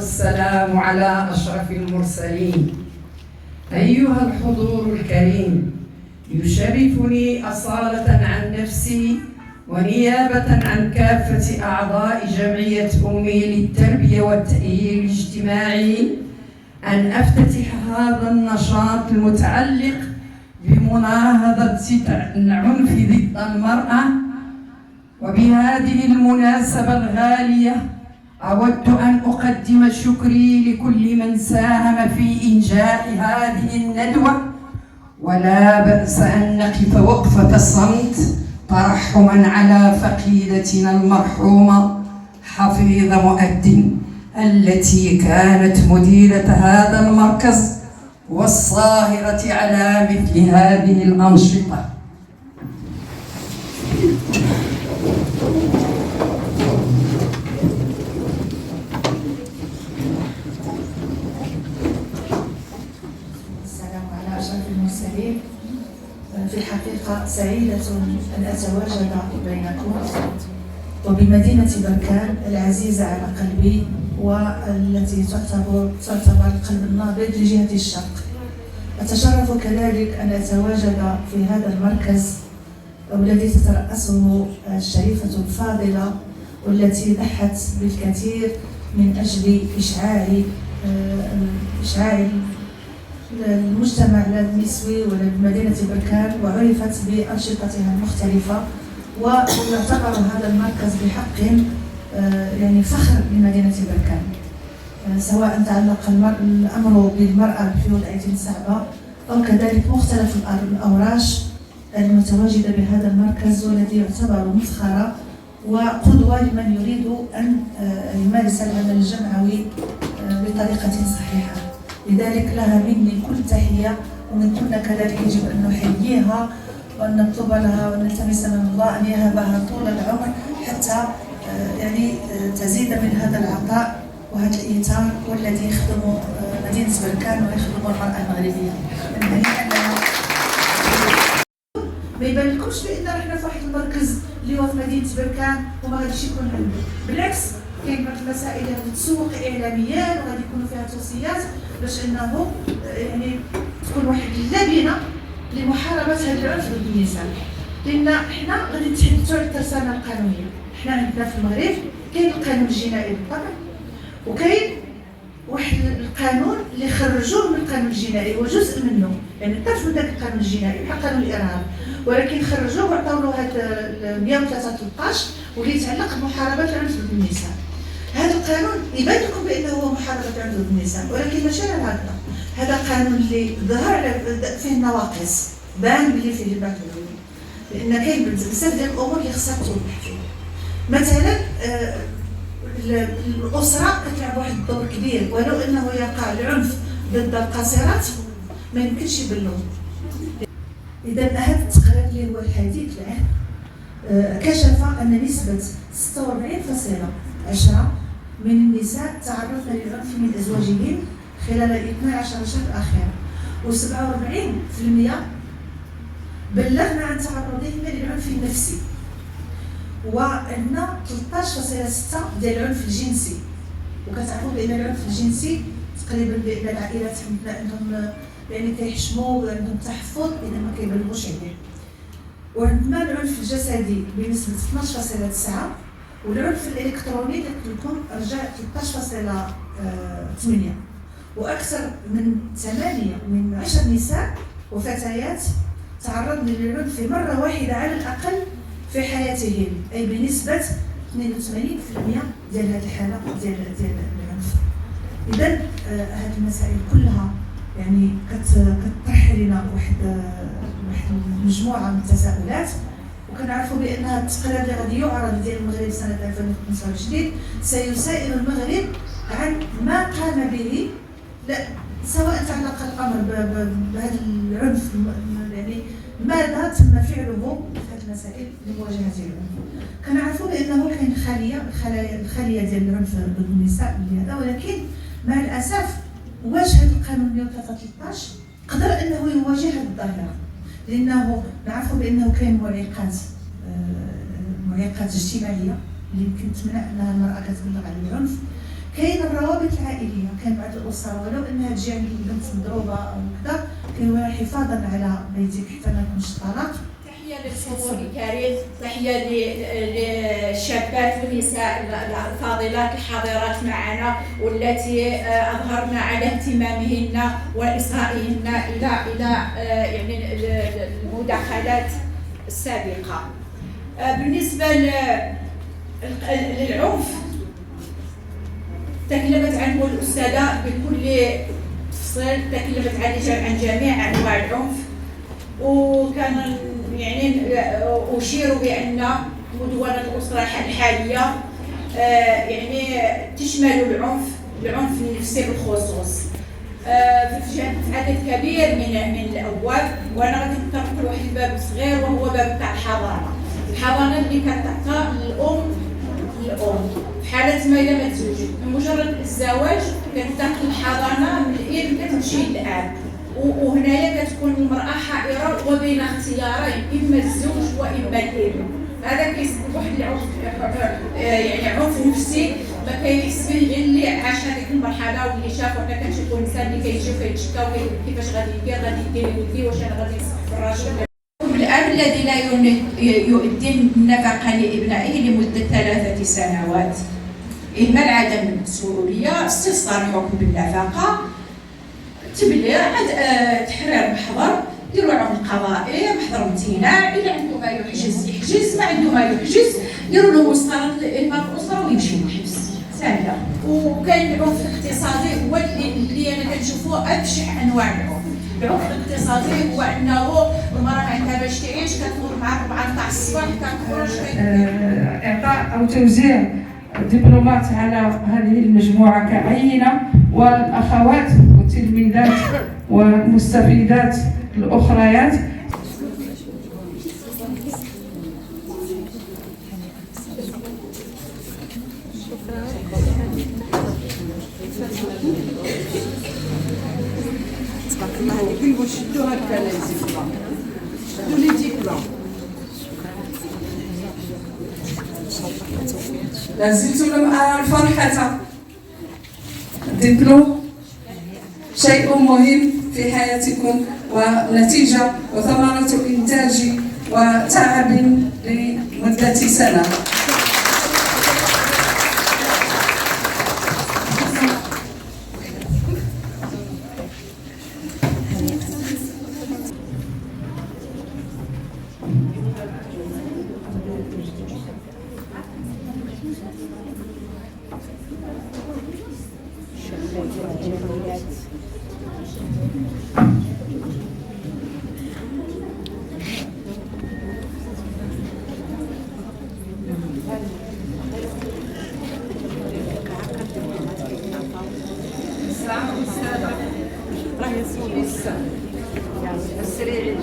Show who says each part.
Speaker 1: والسلام على أشرف المرسلين. أيها الحضور الكريم، يشرفني أصالة عن نفسي ونيابة عن كافة أعضاء جمعية أمي للتربية والتأهيل الاجتماعي أن أفتتح هذا النشاط المتعلق بمناهضة العنف ضد المرأة. وبهذه المناسبة الغالية أود أن أقدم شكري لكل من ساهم في إنجاح هذه الندوة، ولا بأس أن نقف وقفة الصمت ترحما على فقيدتنا المرحومة حفيظة مؤدن التي كانت مديرة هذا المركز والصاهرة على مثل هذه الأنشطة.
Speaker 2: السلام على أشرف المرسلين. في الحقيقة سعيدة أن أتواجد بينكم وبمدينة بركان العزيزة على قلبي، والتي تعتبر القلب النابض لجهة الشرق. أتشرف كذلك أن أتواجد في هذا المركز والذي تترأسه الشريفة الفاضلة، والتي ضحت بالكثير من أجل إشعاع المجتمع النسوي ولمدينة بركان، وعرفت بأنشطتها المختلفة. ويعتبر هذا المركز بحق يعني فخر لمدينة بركان، سواء تعلق الأمر بالمرأة في وضعية صعبة أو كذلك مختلف الأوراش المتواجدة بهذا المركز، والذي يعتبر مفخرة وقدوة لمن يريد أن يمارس العمل الجمعوي بطريقة صحيحة. لذلك لها مني كل تحية، ومن كنا كذلك يجب أن نحييها وأن نطلب لها ونلتمس من الله أن يهبها طول العمر حتى يعني تزيد من هذا العطاء وهذا الإيثار، والذي يخدم مدينة بركان ويخدم المرأة المغربية. ما يبان لكمش بأن احنا في واحد المركز اللي هو في مدينة بركان وما غاديش يكون عنده، بالعكس كاين بعض المسائل اللي غادي تسوق إعلاميا وغادي يكونوا فيها توصيات باش أنه يعني تكون واحد اللبنة لمحاربة هذا العنف ضد النساء. لأن احنا غادي نتحدثوا على الترسانة القانونية. احنا عندنا في المغرب كاين القانون الجنائي بالطبع، وكاين واحد القانون اللي خرجوه من القانون الجنائي وجزء منه، يعني طرف من ذاك القانون الجنائي بحال قانون الإرهاب، ولكن خرجوه وعطاو له هذا 113 واللي يتعلق بمحاربة العنف ضد النساء. هذا القانون يبان لكم بأنه هو محاربة العنف ضد النساء، ولكن ماشي على هكذا. هذا قانون اللي ظهر فيه النواقص، بان بلي فيه بعض العيوب، لأن كاين بزاف ديال الأمور اللي خصها توضح فيه. مثلا الأسرة كتلعب واحد الدور كبير، ولو أنه يقع العنف ضد القاصرات ما يمكنش يبلغ. إذا هذا التقرير اللي هو الحديث العام كشف أن نسبة 46.10 من النساء تعرضن للعنف من أزواجهن خلال 12 شهر الأخيرة، و47% بلغنا عن تعرضهن للعنف النفسي، وعندنا 13.6 ديال العنف الجنسي. وكتعرفوا بأن العنف الجنسي تقريبا بأن العائلات عندهم يعني كيحشموا عندهم تحفظ إذا ما كيبلغوش عليه. وعندنا العنف الجسدي بنسبة 12.9، والعنف الإلكتروني قلت لكم رجع 13.8، وأكثر من 8 من 10 نساء وفتيات تعرضن للعنف مرة واحدة على الأقل في حياتهم، أي بنسبة 82% ديال هذه الحالة ديال العنف. إذا هذه المسائل كلها يعني كتطرح لنا واحد مجموعة من التساؤلات، وكنعرفوا بأن هذا التقرير اللي غادي يعرض ديال المغرب سنة 2025 سيسائل المغرب عن ما قام به، لا سواء تعلق الأمر بهذا العنف، يعني ماذا تم فعله في هذه المسائل لمواجهة العنف. كنعرفوا بأنه كاين الخلية ديال العنف ضد النساء هذا، ولكن مع الأسف واجه القانون 113 قدر أنه يواجه هذه الظاهرة، لأنه نعرفوا بأنه كاين معيقات اجتماعية اللي يمكن تمنع أنها المرأة كتبلغ على العنف. كاين الروابط العائليه، كاين بعض الاسر ولو انها تجي عند البنت مضروبه او كذا كيقولوا حفاظا على بيتك حتى ما يكونش طلاق.
Speaker 3: تحيه للحضور الكريم، تحيه للشابات والنساء الفاضلات الحاضرات معنا والتي اظهرن على اهتمامهن واصغائهن الى يعني المداخلات السابقه. بالنسبه للعنف تكلمت عنه الأستاذة بكل تفصيل، تكلمت عن جميع أنواع العنف، وكان يعني أشير بأن مدونة الأسرة الحالية يعني تشمل العنف النفسي بالخصوص في عدد كبير من الأبواب، وأنا غادي نطرق واحد الباب صغير وهو باب تاع الحضانة اللي كتعطى الأم في حالة ما إذا ما تزوجت، بمجرد الزواج كتنتقل الحضانة من الابن كتمشي للأب، وهنايا كتكون المرأة حائرة وبين اختيارين، إما الزوج وإما الابن. هذا كيسبب واحد العنف يعني عنف نفسي ما كيحس به غير اللي عاش هذيك المرحلة واللي شاف. وحنا كنشوفوا الإنسان اللي كيجي وكيتشكى وكيقول كيفاش غادي يدير ولدي، واش أنا غادي نصح في الراجل. الأب الذي لا يؤدي النفقة لابنائه لمدة 3 سنوات، إهمال عدم المسؤولية، استصدار حكم بالنفقة، تبليغ، تحرير محضر، ديروا عمل قضائي، محضر امتناع، إلا عنده ما يحجز يحجز، ما عنده ما يحجز ديروا له مسطرة لإنهاء الأسرة ويمشي للحبس. سهلة. وكاين العنف الاقتصادي هو اللي أنا كنشوفه أبشع أنواع العنف. العنف الاقتصادي هو انه المراه ما عندها باش تعيش، كتمر مع 4 تاع الصباح كتخرج
Speaker 4: اعطاء او توزيع دبلومات على هذه المجموعه كعينه، والاخوات والتلميذات والمستفيدات الاخريات.
Speaker 1: كيقولوا شدوا هكا لازم شدوا لي ديبلوم، لازلتم لم أرى الفرحة. الدبلوم شيء مهم في حياتكم ونتيجة وثمرة إنتاج وتعب لمدة سنة. راه يسوي السريع